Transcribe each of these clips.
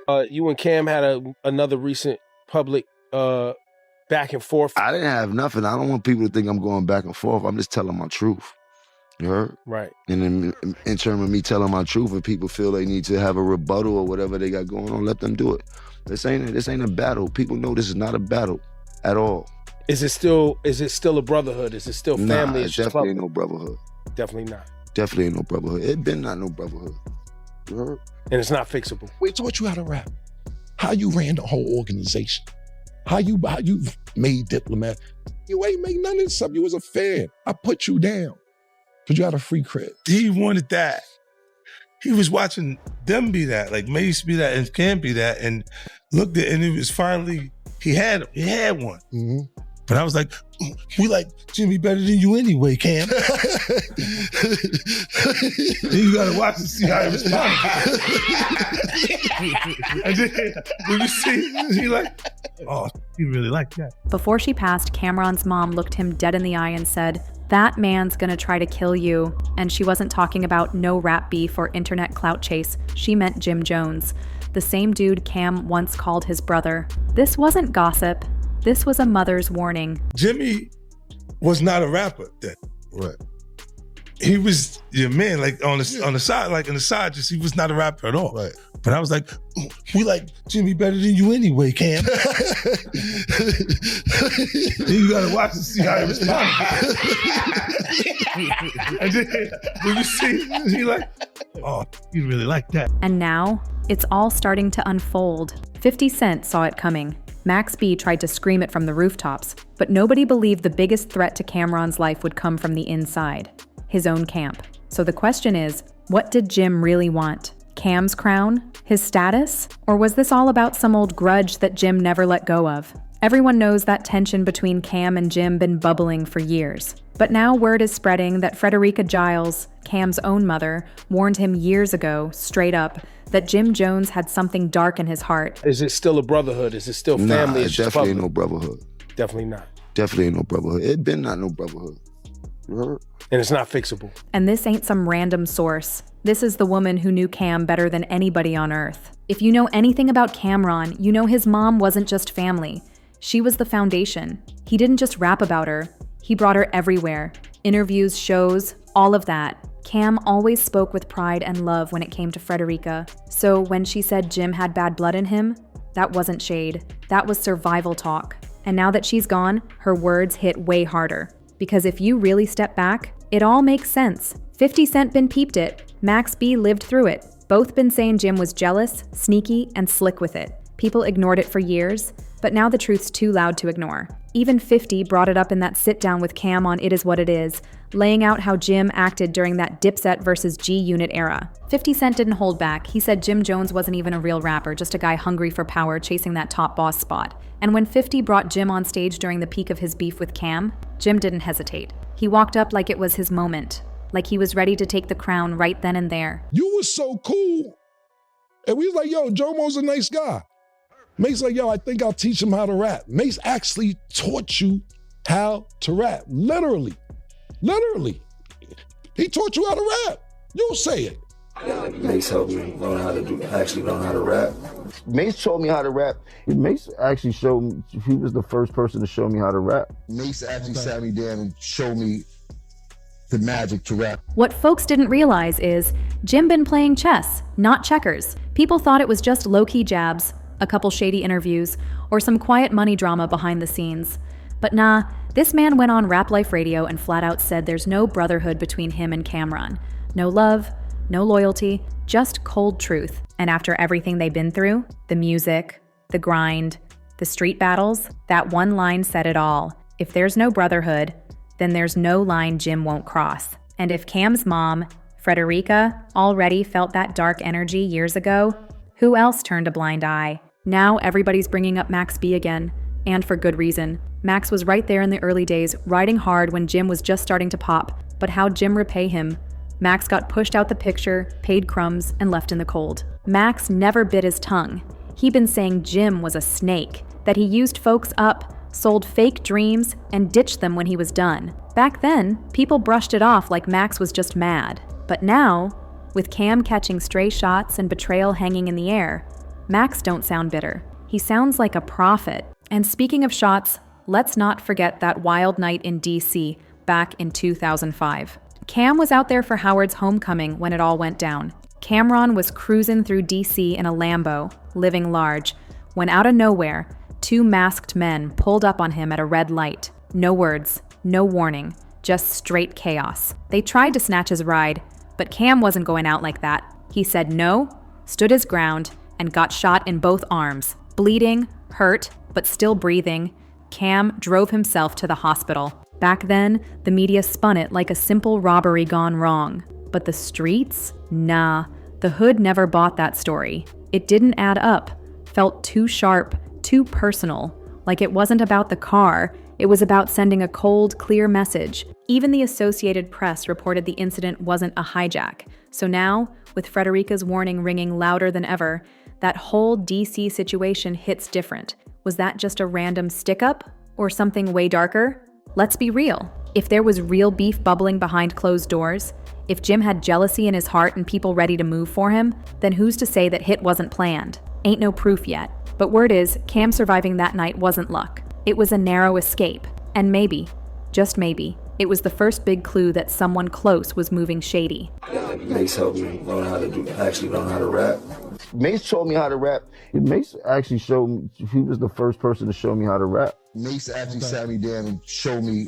You and Cam had another recent public back and forth. I didn't have nothing. I don't want people to think I'm going back and forth. I'm just telling my truth. You heard? Right. And in terms of me telling my truth, if people feel they need to have a rebuttal or whatever they got going on, let them do it. This ain't a battle. People know this is not a battle at all. Is it still a brotherhood? Is it still family? Nah, it definitely ain't no brotherhood. Definitely not. Definitely ain't no brotherhood. It been not no brotherhood. You heard? And it's not fixable. We taught you how to rap. How you ran the whole organization. How you made Diplomat. You ain't make none of this stuff. You was a fan. I put you down. Because you had a free cred. He wanted that. He was watching them be that, like Mace be that and Cam be that, and looked at, and it was finally, he had one. Mm-hmm. But I was like, we like Jimmy better than you anyway, Cam. Then you gotta watch and see how he responds. And then when you see, he like, oh, he really liked that. Before she passed, Camron's mom looked him dead in the eye and said, "That man's gonna try to kill you." And she wasn't talking about no rap beef or internet clout chase. She meant Jim Jones, the same dude Cam once called his brother. This wasn't gossip. This was a mother's warning. Jimmy was not a rapper then. Right. He was your man, like on the side, like on the side, just he was not a rapper at all. Right. But I was like, we like Jimmy better than you anyway, Cam. Then you gotta watch and see how he responds. And then when you see, he like, oh, he really like that. And now, it's all starting to unfold. 50 Cent saw it coming. Max B tried to scream it from the rooftops, but nobody believed the biggest threat to Camron's life would come from the inside, his own camp. So the question is, what did Jim really want? Cam's crown? His status? Or was this all about some old grudge that Jim never let go of? Everyone knows that tension between Cam and Jim been bubbling for years. But now word is spreading that Frederica Giles, Cam's own mother, warned him years ago, straight up, that Jim Jones had something dark in his heart. Is it still a brotherhood? Is it still family? Nah, it definitely ain't no brotherhood. Definitely not. Definitely ain't no brotherhood. It been not no brotherhood. You heard? And it's not fixable. And this ain't some random source. This is the woman who knew Cam better than anybody on earth. If you know anything about Camron, you know his mom wasn't just family. She was the foundation. He didn't just rap about her. He brought her everywhere. Interviews, shows, all of that. Cam always spoke with pride and love when it came to Frederica. So when she said Jim had bad blood in him, that wasn't shade. That was survival talk. And now that she's gone, her words hit way harder. Because if you really step back, it all makes sense. 50 Cent been peeped it. Max B lived through it. Both been saying Jim was jealous, sneaky, and slick with it. People ignored it for years, but now the truth's too loud to ignore. Even 50 brought it up in that sit-down with Cam on It Is What It Is, laying out how Jim acted during that Dipset versus G-Unit era. 50 Cent didn't hold back. He said Jim Jones wasn't even a real rapper, just a guy hungry for power chasing that top boss spot. And when 50 brought Jim on stage during the peak of his beef with Cam, Jim didn't hesitate. He walked up like it was his moment, like he was ready to take the crown right then and there. You was so cool. And we was like, yo, Jomo's a nice guy. Mace like, yo, I think I'll teach him how to rap. Mace actually taught you how to rap. Literally. Literally. He taught you how to rap. You say it. Mace helped me learn how to rap. Mace taught me how to rap. Mace actually showed me, he was the first person to show me how to rap. Mace actually sat me down and showed me the magic to rap. What folks didn't realize is Jim been playing chess, not checkers. People thought it was just low-key jabs, a couple shady interviews, or some quiet money drama behind the scenes. But nah, this man went on Rap Life Radio and flat out said there's no brotherhood between him and Camron. No love, no loyalty, just cold truth. And after everything they've been through, the music, the grind, the street battles, that one line said it all. If there's no brotherhood, then there's no line Jim won't cross. And if Cam's mom, Frederica, already felt that dark energy years ago, who else turned a blind eye? Now everybody's bringing up Max B again, and for good reason. Max was right there in the early days, riding hard when Jim was just starting to pop. But how'd Jim repay him? Max got pushed out the picture, paid crumbs, and left in the cold. Max never bit his tongue. He'd been saying Jim was a snake, that he used folks up, sold fake dreams, and ditched them when he was done. Back then, people brushed it off like Max was just mad. But now, with Cam catching stray shots and betrayal hanging in the air, Max don't sound bitter. He sounds like a prophet. And speaking of shots, let's not forget that wild night in DC back in 2005. Cam was out there for Howard's homecoming when it all went down. Camron was cruising through DC in a Lambo, living large, when out of nowhere, two masked men pulled up on him at a red light. No words, no warning, just straight chaos. They tried to snatch his ride, but Cam wasn't going out like that. He said no, stood his ground, and got shot in both arms. Bleeding, hurt, but still breathing, Cam drove himself to the hospital. Back then, the media spun it like a simple robbery gone wrong. But the streets? Nah, the hood never bought that story. It didn't add up. Felt too sharp, too personal. Like it wasn't about the car, it was about sending a cold, clear message. Even the Associated Press reported the incident wasn't a hijack. So now, with Frederica's warning ringing louder than ever, that whole DC situation hits different. Was that just a random stick-up? Or something way darker? Let's be real. If there was real beef bubbling behind closed doors, if Jim had jealousy in his heart and people ready to move for him, then who's to say that hit wasn't planned? Ain't no proof yet. But word is, Cam surviving that night wasn't luck. It was a narrow escape. And maybe, just maybe, it was the first big clue that someone close was moving shady. Mace helped me actually learn how to rap. Mace told me how to rap. Mace actually showed me, he was the first person to show me how to rap. Mace actually sat me down and showed me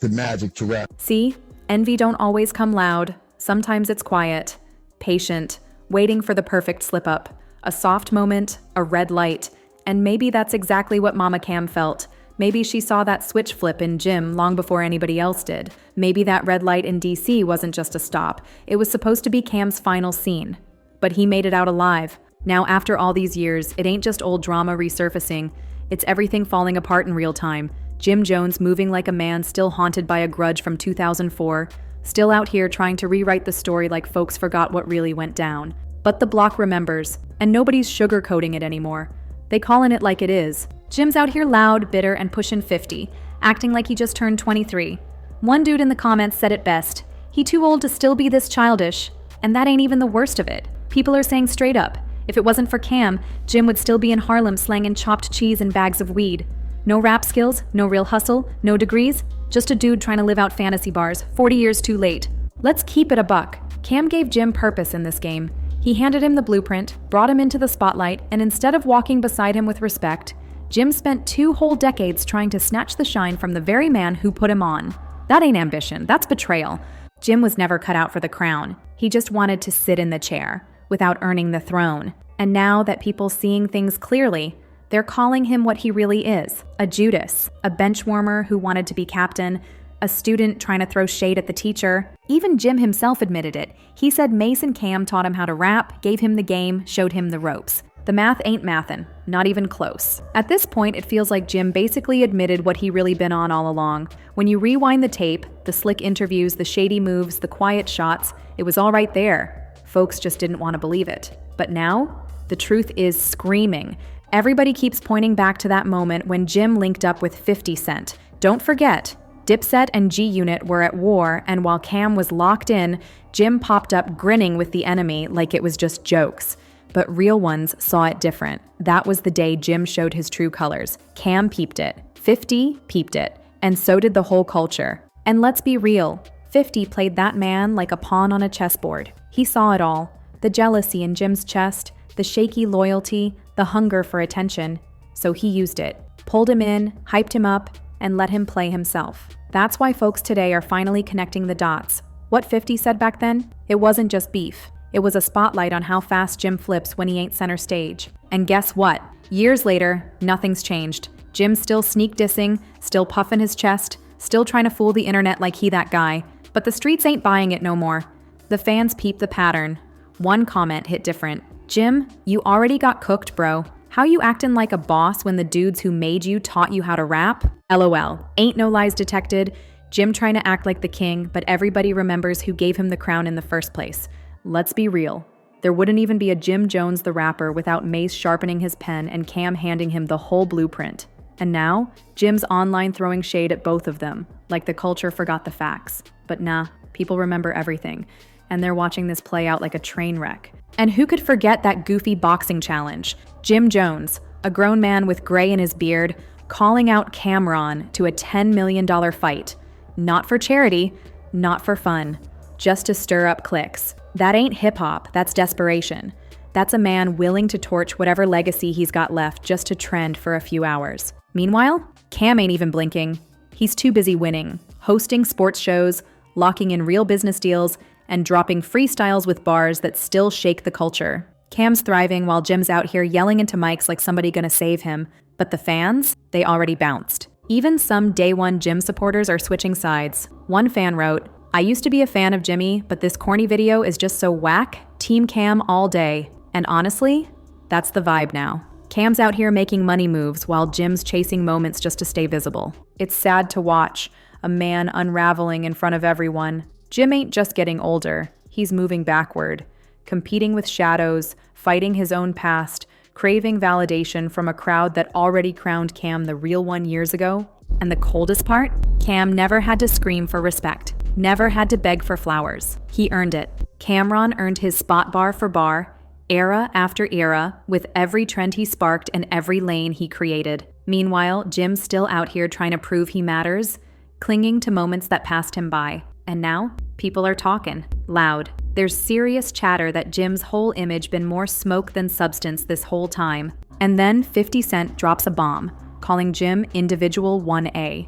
the magic to rap. See, envy don't always come loud. Sometimes it's quiet, patient, waiting for the perfect slip-up. A soft moment, a red light, and maybe that's exactly what Mama Cam felt. Maybe she saw that switch flip in Jim long before anybody else did. Maybe that red light in DC wasn't just a stop. It was supposed to be Cam's final scene. But he made it out alive. Now, after all these years, it ain't just old drama resurfacing. It's everything falling apart in real time. Jim Jones moving like a man still haunted by a grudge from 2004. Still out here trying to rewrite the story like folks forgot what really went down. But the block remembers, and nobody's sugarcoating it anymore. They calling it like it is. Jim's out here loud, bitter, and pushing 50, acting like he just turned 23. One dude in the comments said it best. He too old to still be this childish. And that ain't even the worst of it. People are saying straight up, if it wasn't for Cam, Jim would still be in Harlem slanging chopped cheese and bags of weed. No rap skills, no real hustle, no degrees, just a dude trying to live out fantasy bars, 40 years too late. Let's keep it a buck. Cam gave Jim purpose in this game. He handed him the blueprint, brought him into the spotlight, and instead of walking beside him with respect, Jim spent 2 whole decades trying to snatch the shine from the very man who put him on. That ain't ambition, that's betrayal. Jim was never cut out for the crown. He just wanted to sit in the chair, without earning the throne. And now that people seeing things clearly, they're calling him what he really is, a Judas, a bench warmer who wanted to be captain, a student trying to throw shade at the teacher. Even Jim himself admitted it. He said Mace and Cam taught him how to rap, gave him the game, showed him the ropes. The math ain't mathin', not even close. At this point, it feels like Jim basically admitted what he really been on all along. When you rewind the tape, the slick interviews, the shady moves, the quiet shots, it was all right there. Folks just didn't want to believe it. But now, the truth is screaming. Everybody keeps pointing back to that moment when Jim linked up with 50 Cent. Don't forget, Dipset and G-Unit were at war, and while Cam was locked in, Jim popped up grinning with the enemy like it was just jokes. But real ones saw it different. That was the day Jim showed his true colors. Cam peeped it, 50 peeped it, and so did the whole culture. And let's be real, 50 played that man like a pawn on a chessboard. He saw it all. The jealousy in Jim's chest, the shaky loyalty, the hunger for attention. So he used it, pulled him in, hyped him up, and let him play himself. That's why folks today are finally connecting the dots. What 50 said back then? It wasn't just beef. It was a spotlight on how fast Jim flips when he ain't center stage. And guess what? Years later, nothing's changed. Jim's still sneak dissing, still puffing his chest, still trying to fool the internet like he that guy. But the streets ain't buying it no more. The fans peep the pattern. One comment hit different. Jim, you already got cooked, bro. How you acting like a boss when the dudes who made you taught you how to rap? LOL. Ain't no lies detected. Jim trying to act like the king, but everybody remembers who gave him the crown in the first place. Let's be real. There wouldn't even be a Jim Jones the rapper without Mace sharpening his pen and Cam handing him the whole blueprint. And now, Jim's online throwing shade at both of them, like the culture forgot the facts. But nah, people remember everything. and they're watching this play out like a train wreck. And who could forget that goofy boxing challenge? Jim Jones, a grown man with gray in his beard, calling out Camron to a $10 million fight. Not for charity, not for fun, just to stir up clicks. That ain't hip-hop, that's desperation. That's a man willing to torch whatever legacy he's got left just to trend for a few hours. Meanwhile, Cam ain't even blinking. He's too busy winning, hosting sports shows, locking in real business deals, and dropping freestyles with bars that still shake the culture. Cam's thriving while Jim's out here yelling into mics like somebody gonna save him. But the fans, they already bounced. Even some day one Jim supporters are switching sides. One fan wrote, "I used to be a fan of Jimmy, but this corny video is just so whack. Team Cam all day." And honestly, that's the vibe now. Cam's out here making money moves while Jim's chasing moments just to stay visible. It's sad to watch, a man unraveling in front of everyone. Jim ain't just getting older, he's moving backward, competing with shadows, fighting his own past, craving validation from a crowd that already crowned Cam the real one years ago. And the coldest part? Cam never had to scream for respect, never had to beg for flowers. He earned it. Camron earned his spot bar for bar, era after era, with every trend he sparked and every lane he created. Meanwhile, Jim's still out here trying to prove he matters, clinging to moments that passed him by. And now, people are talking, loud. There's serious chatter that Jim's whole image been more smoke than substance this whole time. And then 50 Cent drops a bomb, calling Jim Individual 1A.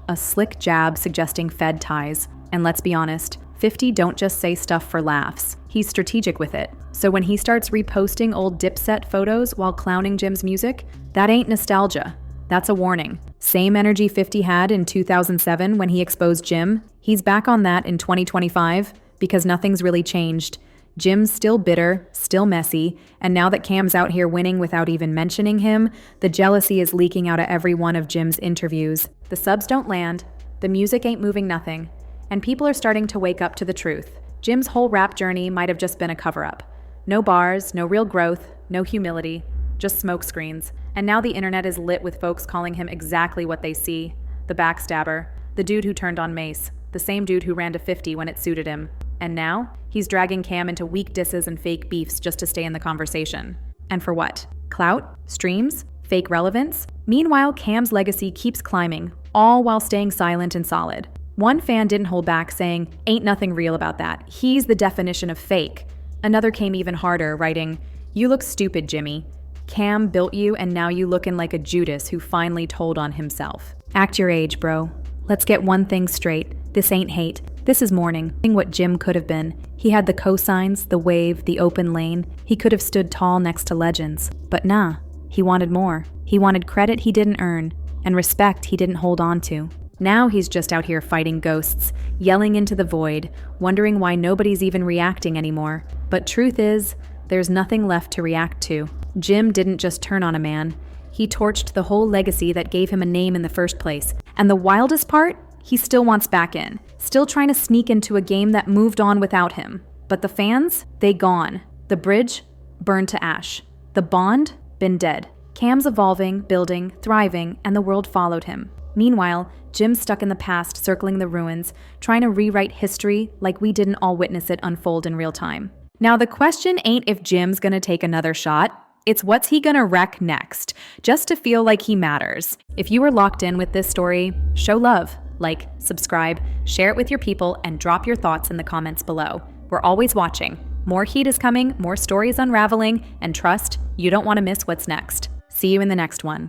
A slick jab suggesting Fed ties. And let's be honest, 50 don't just say stuff for laughs. He's strategic with it. So when he starts reposting old Dipset photos while clowning Jim's music, that ain't nostalgia. That's a warning. Same energy 50 had in 2007 when he exposed Jim, he's back on that in 2025 because nothing's really changed. Jim's still bitter, still messy, and now that Cam's out here winning without even mentioning him, the jealousy is leaking out of every one of Jim's interviews. The subs don't land, the music ain't moving nothing, and people are starting to wake up to the truth. Jim's whole rap journey might have just been a cover-up. No bars, no real growth, no humility, just smoke screens. And now the internet is lit with folks calling him exactly what they see. The backstabber, the dude who turned on Mace, the same dude who ran to 50 when it suited him. And now, he's dragging Cam into weak disses and fake beefs just to stay in the conversation. And for what? Clout? Streams? Fake relevance? Meanwhile, Cam's legacy keeps climbing, all while staying silent and solid. One fan didn't hold back, saying, "Ain't nothing real about that. He's the definition of fake." Another came even harder, writing, "You look stupid, Jimmy. Cam built you and now you looking like a Judas who finally told on himself." Act your age, bro. Let's get one thing straight. This ain't hate. This is mourning. What Jim could have been. He had the cosigns, the wave, the open lane. He could have stood tall next to legends. But nah, he wanted more. He wanted credit he didn't earn, and respect he didn't hold on to. Now he's just out here fighting ghosts, yelling into the void, wondering why nobody's even reacting anymore. But truth is, there's nothing left to react to. Jim didn't just turn on a man. He torched the whole legacy that gave him a name in the first place. And the wildest part? He still wants back in. Still trying to sneak into a game that moved on without him. But the fans? They gone. The bridge? Burned to ash. The bond? Been dead. Cam's evolving, building, thriving, and the world followed him. Meanwhile, Jim's stuck in the past, circling the ruins, trying to rewrite history like we didn't all witness it unfold in real time. Now, the question ain't if Jim's gonna take another shot. It's what's he gonna wreck next, just to feel like he matters. If you were locked in with this story, show love. Like, subscribe, share it with your people, and drop your thoughts in the comments below. We're always watching. More heat is coming, more stories unraveling, and trust, you don't want to miss what's next. See you in the next one.